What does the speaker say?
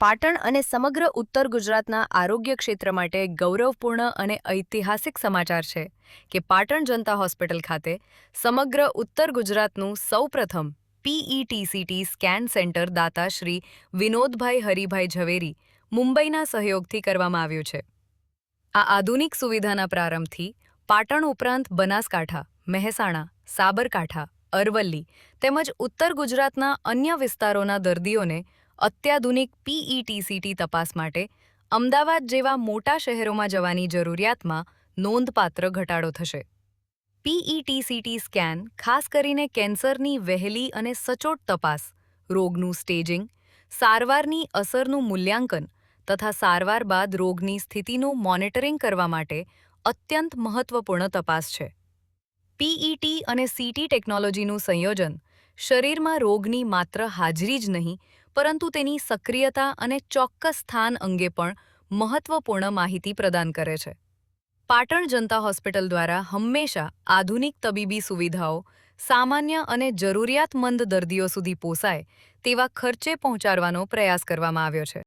પાટણ અને સમગ્ર ઉત્તર ગુજરાતના આરોગ્ય ક્ષેત્ર માટે ગૌરવપૂર્ણ અને ઐતિહાસિક સમાચાર છે કે પાટણ જનતા હોસ્પિટલ ખાતે સમગ્ર ઉત્તર ગુજરાતનું સૌપ્રથમ PETCT સ્કેન સેન્ટર દાતા શ્રી વિનોદભાઈ હરિભાઈ ઝવેરી મુંબઈના સહયોગથી કરવામાં આવ્યું છે. આ આધુનિક સુવિધાના પ્રારંભથી પાટણ ઉપરાંત બનાસકાંઠા, મહેસાણા, સાબરકાંઠા, અરવલ્લી તેમજ ઉત્તર ગુજરાતના અન્ય વિસ્તારોના દર્દીઓને અત્યાધુનિક PETCT તપાસ માટે અમદાવાદ જેવા મોટા શહેરોમાં જવાની જરૂરિયાતમાં નોંધપાત્ર ઘટાડો થશે. PETCT સ્કેન ખાસ કરીને કેન્સરની વહેલી અને સચોટ તપાસ, રોગનું સ્ટેજિંગ, સારવારની અસરનું મૂલ્યાંકન તથા સારવાર બાદ રોગની સ્થિતિનું મોનિટરિંગ કરવા માટે અત્યંત મહત્વપૂર્ણ તપાસ છે. PET અને CT ટેકનોલોજીનું સંયોજન શરીરમાં રોગની માત્ર હાજરી જ નહીં, પરંતુ તેની સક્રિયતા અને ચોક્કસ સ્થાન અંગે પણ મહત્વપૂર્ણ માહિતી પ્રદાન કરે છે. પાટણ જનતા હોસ્પિટલ દ્વારા હંમેશા આધુનિક તબીબી સુવિધાઓ સામાન્ય અને જરૂરિયાતમંદ દર્દીઓ સુધી પહોંચાય તેવા ખર્ચે પહોંચાડવાનો પ્રયાસ કરવામાં આવ્યો છે.